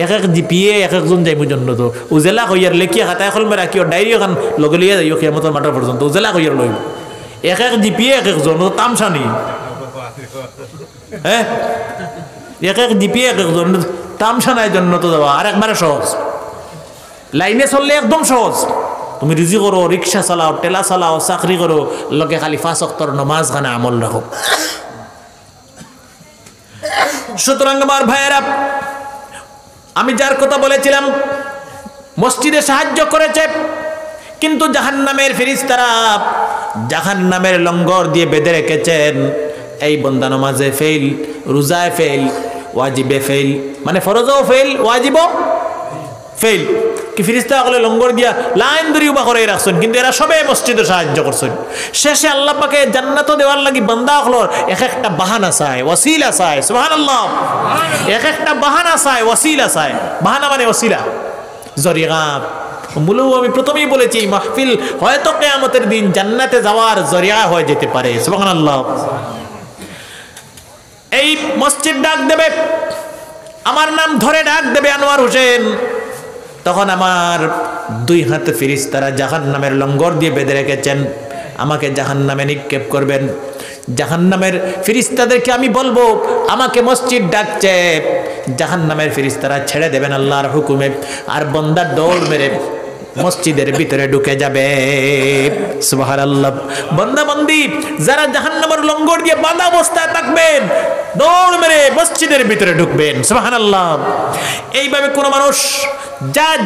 এক জিপিয়ে এক একজন যাইব জান্নাত। উজেলা কইয়ার লেখিয়া খাতায় কলমে রাখিও, ডায়েরি এখন লগে লিয়া যাইও কিয়ামতের মাঠের পর্যন্ত। উজেলা কইয়ার লইব এক জিপিয়ে এক একজন, তামসা নেই। হ্যাঁ এক জিপিয়ে এক একজন, তামসা নাই জান্নাত যাওয়া। আর একবারে সহজ, লাইনে চললে একদম সহজ। তুমি রিজি করো, রিক্সা চালাও, টেলা চালাও, চাকরি করো, লগে খালি 5 ওয়াক্তের নামাজ খানে আমল রাখো। সুতরাং আমার ভাইয়েরা, আমি যার কথা বলেছিলাম মসজিদে সাহায্য করেছে, কিন্তু জাহান্নামের ফেরেশতারা জাহান্নামের লঙ্গর দিয়ে বেঁধে রেখেছেন। এই বান্দা নামাজে ফেল, রোজায় ফেল, ওয়াজিবে ফেল, মানে ফরজও ফেল, ওয়াজিবও ফেল। কি ফেরেশতা আগলে লঙ্গর দিয়া লাইন ধরে উবা করে রাখছেন, কিন্তু এরা সবে মসজিদে সাহায্য করছেন। শেষে আল্লাহ পাকে জান্নাত দেওয়ার লাগি বান্দা আগলর এক একটা বাহানা চায়, ওয়াসিলা চায়। সুবহানাল্লাহ। এক একটা বাহানা চায়, ওয়াসিলা চায়। বাহানা মানে ওসিলা, জরিয়া। মূলত আমি প্রথমেই বলেছি মাহফিল হয়তো কিয়ামতের দিন জান্নাতে যাওয়ার জরিয়া হয়ে যেতে পারে। সুবহানাল্লাহ। এই মসজিদ ডাক দেবে, আমার নাম ধরে ডাক দেবে আনোয়ার হোসেন। তখন আমার 2 হাতে ফেরেশতারা জাহান্নামের লঙ্গর দিয়ে বেঁধে রেখেছেন, আমাকে জাহান্নামে নিক্ষেপ করবেন। জাহান্নামের ফেরেশতাদেরকে আমি বলবো আমাকে মসজিদ ডাকছে। জাহান্নামের ফেরেশতারা ছেড়ে দেবেন আল্লাহর হুকুমে, আর বান্দা দৌড় মেরে মসজিদের ভিতরে ঢুকে যাবে। সুবহানাল্লাহ। বান্দা বান্দি যারা জাহান্নামের লঙ্গর দিয়ে বাঁধা অবস্থায় থাকবেন, দৌড় মেরে মসজিদের ভিতরে ঢুকবেন। সুবহানাল্লাহ। এইভাবে কোনো মানুষ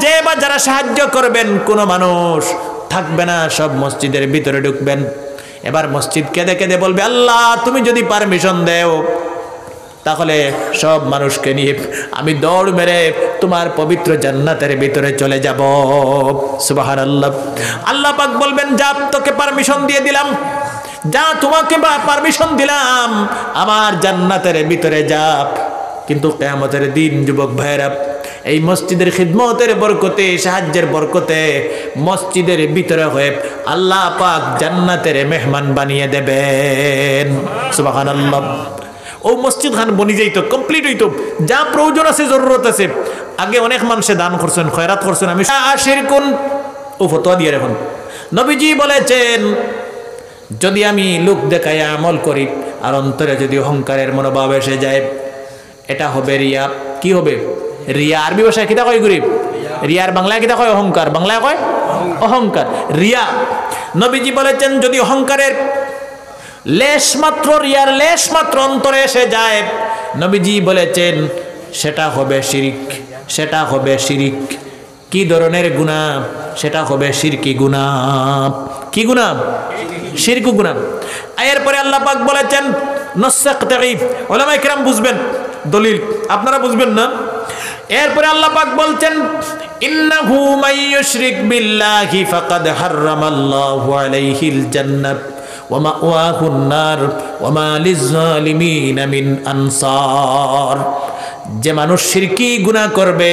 যে বা যারা সাহায্য করবেন, কোনো মানুষ থাকবে না, সব মসজিদের ভিতরে ঢুকবেন। এবার মসজিদ কেঁদে কেঁদে বলবে আল্লাহ তুমি যদি পারমিশন দেও তাহলে সব মানুষকে নিয়ে আমি দৌড় মেরে তোমার পবিত্র জান্নাতের ভিতরে চলে যাব। সুবহানাল্লাহ। আল্লাহ পাক বলবেন যা, তোকে পারমিশন দিয়ে দিলাম, যা তোমাকে পারমিশন দিলাম আমার জান্নাতের ভিতরে যা। কিন্তু কিয়ামতের দিন যুবক ভাইরা এই মসজিদের খিদমতের বরকতে, সাহায্যের বরকতে মসজিদের ভিতরে হয়ে আল্লাহ পাক জান্নাতের মেহমান বানিয়ে দেবেন। সুবহানাল্লাহ। ও মসজিদ খান বনি যাইতো, কমপ্লিট হইতো, যা প্রয়োজন আছে, জরুরত আছে। আগে অনেক মানুষে দান করছেন, খয়রাত করছেন, আমি শিরকুন ও ফতোয়া দিয়ে রাখুন। নবীজি বলেছেন যদি আমি লোক দেখায় আমল করি আর অন্তরে যদি অহংকারের মনোভাব এসে যায়, এটা হবে রিয়া। কি হবে? রিয়া। আরবি ভাষায় কিতা কয় গরিব? রিয়ার বাংলায় কিতা কয়? অহংকার। বাংলায় কয় অহংকার, রিয়া। নবীজি বলেছেন যদি অহংকারের লেশ মাত্র, রিয়ার লেশ মাত্র অন্তরে এসে যায়, নবীজি বলেছেন সেটা হবে শিরিক, সেটা হবে শিরিক। কি ধরনের গুনাহ? সেটা হবে শিরকি গুনাহ। কি গুনাহ? শিরকু গুনাহ। এরপরে আল্লাহ পাক বলেছেন নসাক্তাগি, উলামায়ে কেরাম বুঝবেন, দলিল আপনারা বুঝবেন না। এরপরে আল্লাহ পাক বলছেন ইন্নাহু মাইয়ুশরিক বিল্লাহি ফাকাদ হারামাল্লাহু আলাইহিল জান্নাত ওয়া মাওয়াহুন নার ওয়া মা লিয-যালিমিনা মিন আনসার। যে মানুষ শিরকি গুনাহ করবে,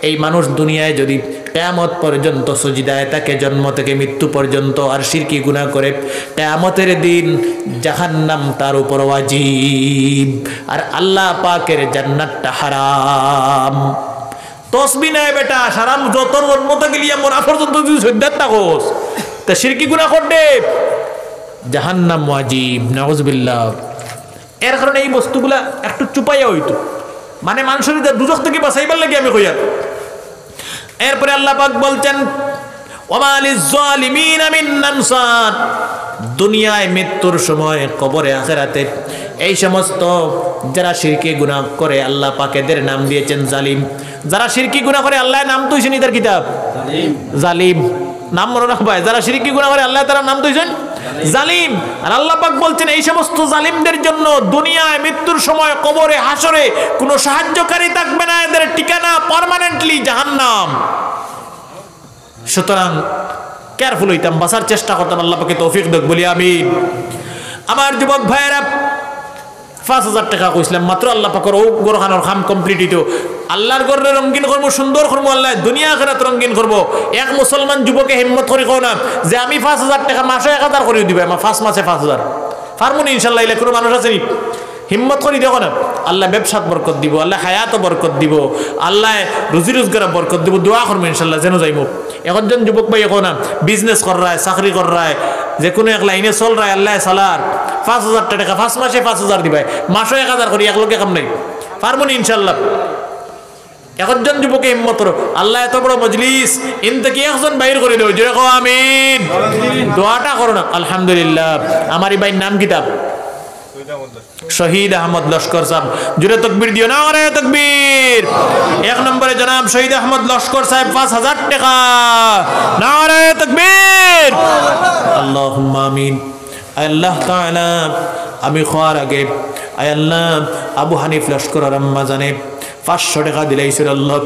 এই মানুষ দুনিয়ায় যদি কিয়ামত পর্যন্ত সজিদায় থাকে, জন্ম থেকে মৃত্যু পর্যন্ত, আর শিরকি গুনাহ করে, কিয়ামতের দিন জাহান্নাম তার উপর ওয়াজিব, আর আল্লাহ পাকের জান্নাতটা হারাম। তসবি নাই বেটা, সারাম যতর জন্ম থেকে লিয়া মরা পর্যন্ত তুই সজ্জাত থাকোস, তা শিরকি গুনাহ করতে জাহান্নাম ওয়াজিব। নাউযুবিল্লাহ। এর কারণে এই বস্তুগুলা একটু চুপাইয়া হইতো, মানে মানুষের দুজক থেকে বাঁচাইবার লাগে আমি কইয়া। এরপরে আল্লাহ পাক বলছেন ওয়া লিয-যালিমিনা মিন আনসার। দুনিয়ায় মৃত্যুর সময়, কবরে, আখিরাতে এই সমস্ত যারা শিরকি গুনাহ করে আল্লাহ পাক এদের নাম দিয়েছেন জালিম। যারা শিরকি গুনাহ করে আল্লাহ নাম দিয়েছেন ইদার কিতাব জালিম। নাম মনে রাখবাই, যারা শিরকি গুনাহ করে আল্লাহ তাআলা নাম দিয়েছেন জালিম। আর আল্লাহ পাক বলছেন এই সমস্ত জালিমদের জন্য দুনিয়ায় মৃত্যুর সময়, কবরে, হাসরে কোনো সাহায্যকারী থাকবে না, এদের ঠিকানা পার্মানেন্টলি জাহান্নাম। সুতরাং কেয়ারফুল হইতাম, বাঁচার চেষ্টা করতাম। আল্লাহ পাকে তৌফিক দেখ, বলি আমিন। আমার যুবক ভাইয়েরা, ৫,০০০ টাকা কইছিলাম মাত্র, আল্লাহ পাকের ও গোরখানোর কাম কমপ্লিট হইতো। আল্লাহর ঘরে রঙিন করবো, সুন্দর করবো, আল্লাহ দুনিয়া আখিরাত রঙিন করবো। এক মুসলমান যুবকে হিম্মত করি কও না যে আমি ৫,০০০ টাকা মাসে ১,০০০ করে দিবে, আমার ৫ মাসে 5,০০০ পারমুনি ইনশাল্লাহ। এলে কোনো মানুষ আছে নি? হিম্মত করি দেখো না। আল্লাহ ব্যবসাত বরকত দিব, আল্লাহ হায়াত বরকত দিব, আল্লাহ রুজি রোজগার বরকত দিব। দোয়া করবো ইনশাল্লাহ যেন যাইব। একজন যুবক ভাই এখন না বিজনেস কর রায়, চাকরি কর রায়, যে কোনো এক লাইনে চল রায়, আল্লাহ সালার ৫,০০০ টাকা ৫ মাসে ৫,০০০ দিবে, মাসে ১,০০০ করি, এক লোকে কাম নাই। পারমুনি ইনশাল্লাহ। একজন যুবকে হিম্মত করো, আল্লাহ এত বড় মজলিস, ইন থেকে একজন বাইর করে দেও, জোরে কও আমিন। দোয়াটা করো না। আলহামদুলিল্লাহ। আমার এই ভাইয়ের নাম কিতাব শহীদ আহমদ লস্কর সাহেব, জোরে তাকবীর দিও না, আরে তাকবীর। ১ নম্বরে জনাব শহীদ আহমদ লস্কর সাহেব ৫,০০০ টাকা, নারে তাকবীর। আল্লাহুম্মা আমিন। আল্লাহ তাআলা আমি খাওয়ার আগে আয় আল্লাহ আবু হানিফ লস্কর আর আম্মা জানে 500 টাকা দিলাইছিল, আল্লাহ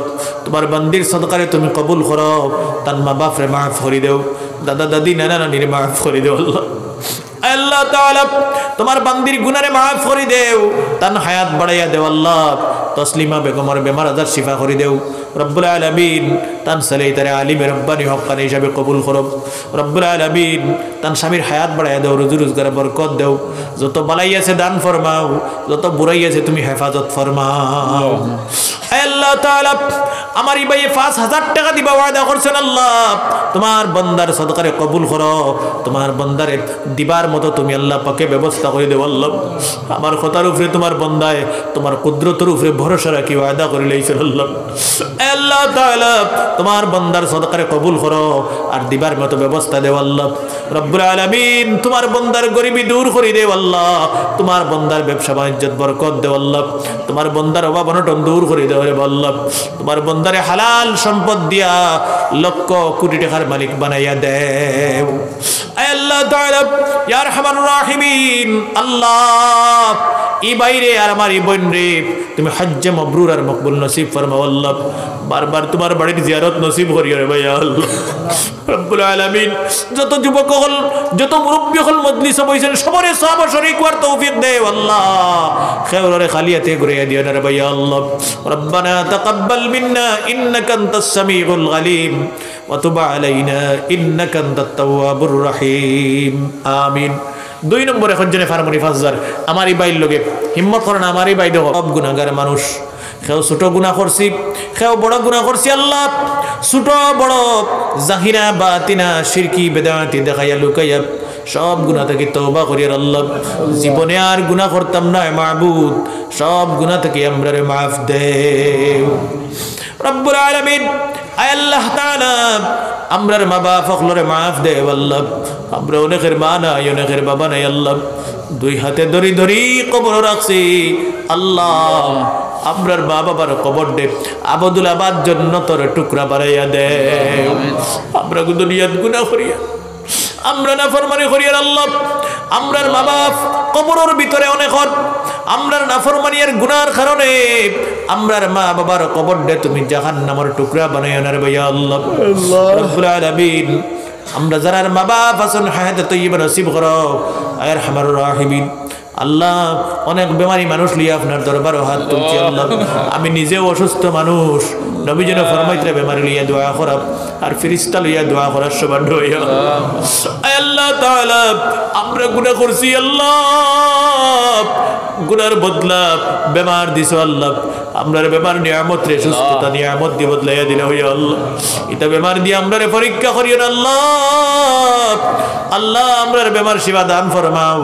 তোমার বান্দির সদকারে তুমি কবুল করো, তার মা বাপরে মাফ করে দেও, দাদা দাদি নানা নানির মাফ করে দেও। আল্লাহ আল্লাহ তাআলা তোমার বান্দির গুনারে মাফ করে দেও, তার হায়াত বাড়াইয়া দেও। আল্লাহ তসলিমা বেগমর বেমার আজার শিফা করে দেও রব্বুল আলামিন। তান সালেই তারে আলিমে রব্বানি হক্কানি হিসাবে কবুল করো রব্বুল আলামিন। তান স্বামীর হায়াত বাড়াইয়া দেও, রুজি রোজগারে বরকত দেও। যত বালাই আছে দান ফরমাও, যত বুড়াই আছে তুমি হেফাজত ফরমাও। আল্লাহ তাআলা আমার এই ভাই ৫,০০০ টাকা দিবা ওয়াদা করছেন, আল্লাহ তোমার বান্দার সদকারে কবুল করো, তোমার বান্দারে দিবার মতো তুমি আল্লাহ পাকে ব্যবস্থা করে দেও। আল্লাহ আমার কথার উপরে তোমার বান্দায় তোমার কুদরতের উপরে ভরসা রাখি ওয়াদা করে লইছেন। আল্লাহ আল্লাহ তাআলা তোমার বান্দার সদকারে কবুল করো আর দিবার মতো ব্যবস্থা দেও। আল্লাহ রব্বুল আলামিন তোমার বান্দার গরিবি দূর করে দেও। আল্লাহ তোমার বান্দার ব্যবসা বাণিজ্য বরকত দেও। আল্লাহ তোমার বান্দার অভাব অনটন দূর করে দেও রে আল্লাহ। তোমার বান্দারে হালাল সম্পদ দিয়া লক্ষ কোটি টাকার মালিক বানাইয়া দেও। আল্লাহ তাআলা ইয়া আরহামার রাহিমিন। আল্লাহ ই বাইরে আর আমার ই বোন রে তুমি হজ্জে মাবরুর আর মকবুল নসিব ফরমাও আল্লাহ বারবার তোমার বাড়ির জিয়ারত নসিব করিও রে ভাই আল্লাহ রব্বুল আলামিন যত যুবক হল যত মুরব্বী হল মজলিস বইছেন সবরে সওয়াব শরীক হওয়ার তৌফিক দে আল্লাহ খেওরে খালিয়াতে ঘুরিয়ে দিও না রে ভাই আল্লাহ রব্বানা তাকাব্বাল মিন্না ইন্নাকা আনতাস সামিউল আলিম ওয়া তুব আলাইনা ইন্নাকা আনতাত তাওয়াবুর রহিম আমিন। 2 নম্বরে হজ্জে ফারমুনি 5000 আমারই বাইর লগে হিম্মত করেন আমারই বাইর সব গুনাহগার মানুষ কেউ ছোট গুনাহ করছি কেউ বড় গুনাহ করছি আল্লাহ ছোট বড় জাহিরা বাতিনা শিরকি বেদাতি দেখাইয়া লুকাইয়া সব গুনাহ থেকে তওবা করি আল্লাহ জীবনে আর গুনাহ করতাম না মাবুদ সব গুনাহ থেকে আমরারে মাফ দেও রব্বুল আলামিন আয় আল্লাহ তাআলা আমরার মা বাপ সকলরে মাফ দেও আল্লাহ আমরা অনেকের মা নাই অনেকের বাবা নাই আল্লাহ দুই হাতে ধরি ধরি কবর রাখছি আল্লাহ আমরার মা বাবার কবর দে আবদুল আবাদ জান্নাতের টুকরা বানাইয়া দে আমরা দুনিয়াত গুনাহ করিয়া আমরা নাফরমানি করিয়া আল্লাহ আমরার মা বাপ কবরের ভিতরে অনেক আমরার নাফরমানির গুনার কারণে আমরার মা বাবার কবর দে তুমি জাহান্নামের টুকরা বানাইয়া না রে ভাই আল্লাহ রব্বুল আলামিন আমরা যারা মা বাপ আছেন হায়াতে তৈয়বা নসিব করো আয় আরহামার রাহিমিন আল্লাহ অনেক বেমারি মানুষ লিয়া আপনার দরবারে হাত তুলছি আল্লাহ আমি নিজেও অসুস্থ মানুষ নবী যেন ফরমাইতে বেমারি লিয়া দোয়া করা আর ফেরেশতা লিয়া দোয়া করার সৌভাগ্য হইয়া আয় আল্লাহ তাআলা আমরা গুনাহ করছি আল্লাহ গুনার বদলা বেমার দিছো আল্লাহ আমরার বেমার নিয়ামত রে সুস্থতা নিয়ামত দিয়ে বদলাইয়া দিলে হইয়া আল্লাহ এটা বেমার দিয়ে আমরারে পরীক্ষা করিও না আল্লাহ আল্লাহ আমরার বেমার শিফা দান ফরমাও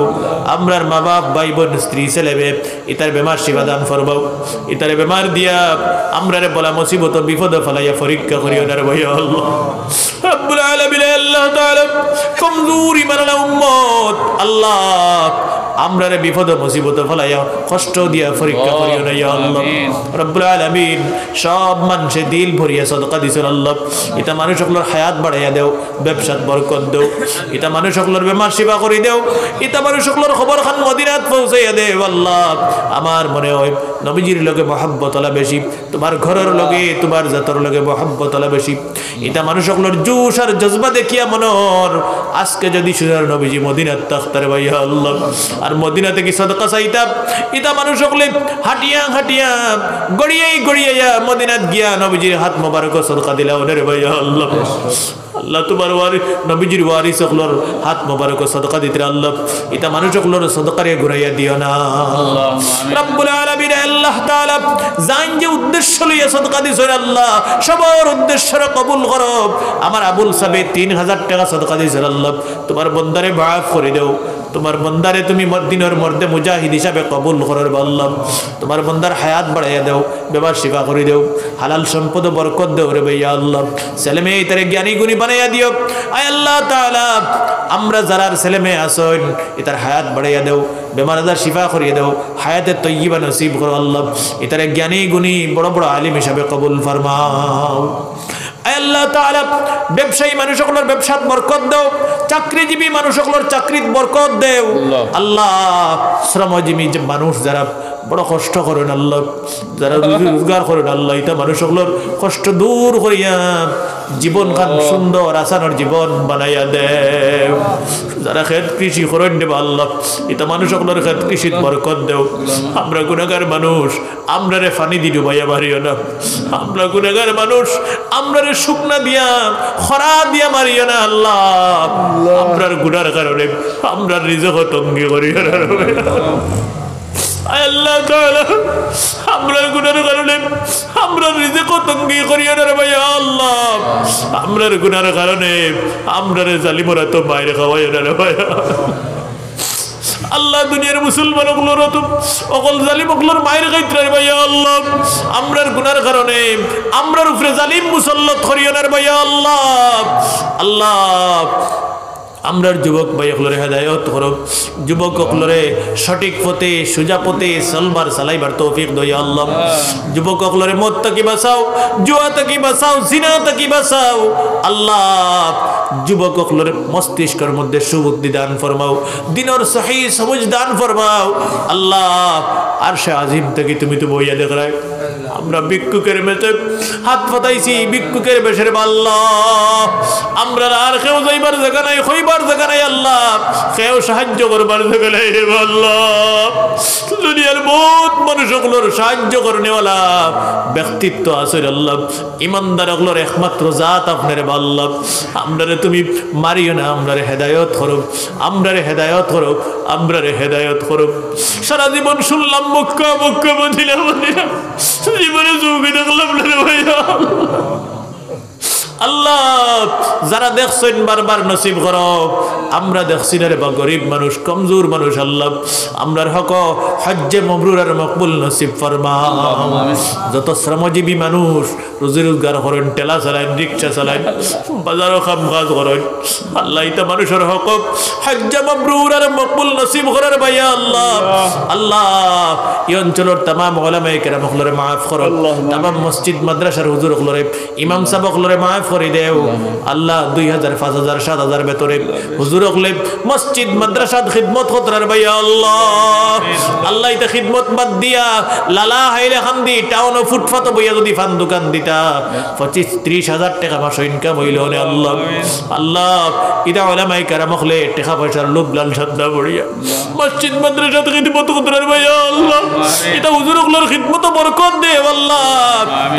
আমরার মা বাপ ভাই বোন স্ত্রী ছেলে মেয়ে ইতার বেমার শিফা দান ফরমাও ইতার বেমার দিয়া আমরারে বলা মুসিবত বিপদ ফলাইয়া পরীক্ষা করিও না রে ভাইয়া আল্লাহ রব্বুল আলামিন আল্লাহ তাআলা কমজোর ইমানওয়ালা উম্মত আল্লাহ আমরারে বিপদ মুসিবত ফলাইয়া কষ্ট দিয়া পরীক্ষা করিও না ইয়া আল্লাহ রব্বুল আলামিন সব মানুষে দিল ভরিয়া সদকা দিছেন আল্লাহ এটা মানুষ সকলের হায়াত বাড়াইয়া দেও ব্যবসাত বরকত দেও এটা মানুষ সকলের বেমার সেবা করি দেও এটা মানুষ সকলের খবর খান মদিনাত পৌঁছাইয়া দেও আল্লাহ আমার মনে হয় নবীজির লগে মহব্বত আলা বেশি তোমার ঘরের লগে তোমার জাতর লগে মহব্বত আলা বেশি এটা মানুষ সকলের জোশ আর জজবা দেখিয়া মনোর আজকে যদি সুনার নবীজি মদিনাত তাখতারে ভাইয়া আল্লাহ আর মদিনা থেকে সদকা চাইতাম এটা মানুষ সকলে হাটিয়া হাটিয়া গড়িয়াই গড়িয়া মদিনাত গিয়া নবীজির হাত মোবারক সদকা দিলা ওরে ভাইয়া আল্লাহ আল্লাহ তোমার ওয়ারি নবীজির ওয়ারি সকলের হাত মোবারক সদকা দিতে আল্লাহ এটা মানুষ সকলের সদকারে ঘুরাইয়া দিও না রব্বুল আলামিন আল্লাহ তাআলা জান যে উদ্দেশ্য লইয়া সদকা দিছেন আল্লাহ সবার উদ্দেশ্যরে কবুল করো আমার আবুল সাবে 3000 টাকা সদকা দিছেন আল্লাহ তোমার বান্দারে মাফ করে দাও তোমার বান্দারে তুমি মদিনার মর্দে মুজাহিদ হিসাবে কবুল করর আল্লাহ তোমার বান্দার হায়াত বাড়াইয়া দাও বেমার শিফা করে দাও হালাল সম্পদ বরকত দাও রে ভাইয়া আল্লাহ ছেলে মেয়ে তারে জ্ঞানী গুণী বানাইয়া দিও আয় আল্লাহ তাআলা আমরা যারার ছেলে মেয়ে আসেন এটার হায়াত বাড়াইয়া দাও বেমার আজার শিফা করিয়ে দাও হায়াতে তৈয়বা নসিব করো আল্লাহ এটারে জ্ঞানী গুণী বড় বড় আলিম হিসাবে কবুল ফরমাও আয় আল্লাহ তাআলা ব্যবসায়ী মানুষ সকলের ব্যবসাত বরকত দাও চাকরিজীবী মানুষ সকলের চাকরিত বরকত দেও আল্লাহ শ্রমজীবী যে মানুষ যারা বড় কষ্ট করেন আল্লাহ যারা রোজগার করেন আল্লাহ এটা মানুষ সকলের কষ্ট দূর করিয়া জীবন খান সুন্দর আসানোর জীবন বানাইয়া দেও যারা খেত কৃষি করেন দেব আল্লাহ এটা মানুষ সকলের খেত কৃষিত বরকত দেও আমরা গুনাহগার মানুষ আমরারে ফানি দি ডুবাইয়া মারিও না আমরা গুনাহগার মানুষ আমরারে শুকনা দিয়া খরা দিয়া মারিও না আল্লাহ আমরার গুনার কারণে আমরা রিজক তঙ্গি করিও না আল্লাহ তাআলা আমরার গুনার কারণে আমরা রিজক তঙ্গি করিও না ভাইয়া আল্লাহ আমরার গুনার কারণে আমরারে জালিমরা তো বাইরে খাওয়াইও না ভাইয়া আল্লাহ দুনিয়ার মুসলমান গুলোর তো অকল জালিম গুলোর মায়ের খাইতে ভাইয়া আল্লাহ আমরার গুনার কারণে আমরার উপরে জালিম মুসল্লত করিও না ভাইয়া আল্লাহ আল্লাহ আমরার যুবক ভাই হলরে হেদায়ত করো, যুবক হলরে সঠিক পথে সোজা পথে চলবার চালাইবার তৌফিক দই আল্লাহ। যুবক হলরে মদ থেকে বাঁচাও, জুয়া থেকে বাঁচাও, জিনা থেকে বাঁচাও আল্লাহ। যুবক হলরে মস্তিষ্কের মধ্যে সুবুদ্ধি দান ফরমাও, দিনের সহি সবুজ দান ফরমাও আল্লাহ। আরশে আজিম থেকে তুমি তো বইয়া দেখায় আমরা ভিক্ষুকের মেতে হাত পাতাইছি, ভিক্ষুকের বেশের আল্লাহ। আমরা আর কেউ যাইবার জায়গা নাই, হইবার জায়গা নাই আল্লাহ, কেউ সাহায্য করবার জায়গা নাই রে আল্লাহ। দুনিয়ার বহুত মানুষগুলোর সাহায্য করনেওয়ালা ব্যক্তিত্ব আছে আল্লাহ, ইমানদার গুলোর একমাত্র জাত আপনার আল্লাহ। আমরারে তুমি মারিও না, আমরারে হেদায়ত করো, আমরারে হেদায়ত করো, আমরারে হেদায়ত করো। সারা জীবন শুনলাম মক্কা মক্কা মদিনা মদিনা, জীবনে চৌকি দেখলাম না রে ভাইয়া আল্লাহ। যারা দেখছেন বারবার নসিব করো, আমরা দেখছি না রে বা গরিব মানুষ, কমজোর মানুষ আল্লাহ। আমরার হক হজ্জে মবরুর আর মকবুল নসিব ফরমাও। যত শ্রমজীবী মানুষ রুজি রোজগার করেন, টেলা চালান, রিক্সা চালান, বাজারও কাম কাজ করেন আল্লাহ, এটা মানুষের হক হজ্জে মবরুর আর মকবুল নসিব করার ভাইয়া আল্লাহ। আল্লাহ এই অঞ্চলের তামাম ওলামায়ে কেরাম হলরে মাফ করো, তামাম মসজিদ মাদ্রাসার হুজুর হলরে, ইমাম সাহেব হলরে মাফ করে দেও আল্লাহ। 2000 5000 7000 বেতরে হুজুর হলে মসজিদ মাদ্রাসাত খিদমত করার ভাইয়া আল্লাহ। আল্লাহ এটা খিদমত বাদ দিয়া লালা হাইলে খান্দি টাউন ফুটপাত বইয়া যদি ফান দোকান দিতা 25-30 হাজার টাকা মাস ইনকাম হইল হলে আল্লাহ। আল্লাহ এটা ওলামায়ে কেরাম হলে টাকা পয়সার লোভ লালসা না বড়িয়া মসজিদ মাদ্রাসাত খিদমত করার ভাইয়া আল্লাহ। এটা হুজুর হলের খিদমত বরকত দেও আল্লাহ।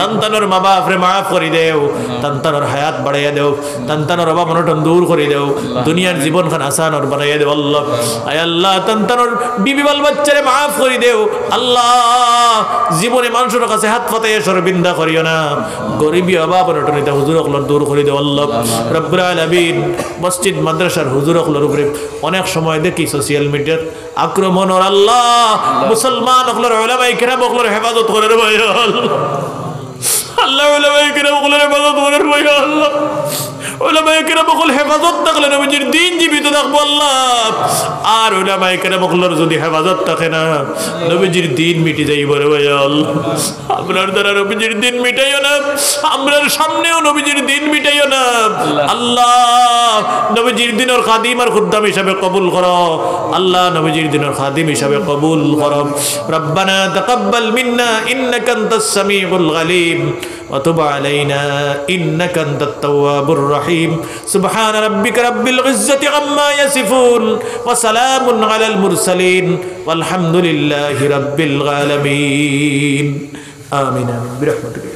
সন্তানের মা বাপরে মাফ করে দেও, সন্তানের হায়াত বাড়াইয়া দেও, সন্তানের অভাব অনটন দূর করে দেও, দুনিয়ার জীবন খান আসান আর বানাইয়া দেও আল্লাহ। আয় আল্লাহ সন্তানের বিবি বাল বাচ্চারে মাফ করে দেও আল্লাহ। জীবনে মানুষের কাছে হাত পাতাইয়া শর্মিন্দা করিও না, গরিবী অভাব অনটন এটা হুজুর হলর দূর করে দেও আল্লাহ। রব্বুল আলামিন মসজিদ মাদ্রাসার হুজুর হলর উপরে অনেক সময় দেখি সোশ্যাল মিডিয়ার আক্রমণ আর আল্লাহ মুসলমান হলর ওলামায়ে কেরাম হলর হেফাজত করে রে ভাই আল্লাহ। ওলামায়ে কেরাম হলর হেফাজত করে রে ভাই আল্লাহ। ওলামায়ে কেরাম হল হেফাজত থাকলে নবীজির দিন জীবিত থাকবো আল্লাহ। আর ওলামায়ে কেরাম হলর যদি হেফাজত থাকে না, নবীজির দিন মিটে যাইব রে ভাই আল্লাহ। আপনার দ্বারা নবীজির দিন মিটাইও না, আমরার সামনেও নবীজির দিন মিটাইও না আল্লাহ। নবীজির দিনের খাদিম আর খুদ্দাম হিসাবে কবুল করো আল্লাহ, নবীজির দিনের খাদিম হিসাবে কবুল করো। রব্বানা তাকাব্বাল মিন্না ইন্নাকা আনতাস সামিউল আলিম ওয়া তুব আলাইনা ইন্নাকা আনতাত তাওয়াবুর রহিম। সুবহান রাব্বিকা রাব্বিল ইজ্জাতি আম্মা ইয়াসিফুন ওয়া সালামুন আলাল মুরসালিন ওয়ালহামদুলিল্লাহি রাব্বিল আলামিন। আমিন আমিন বিরহমাতিকা।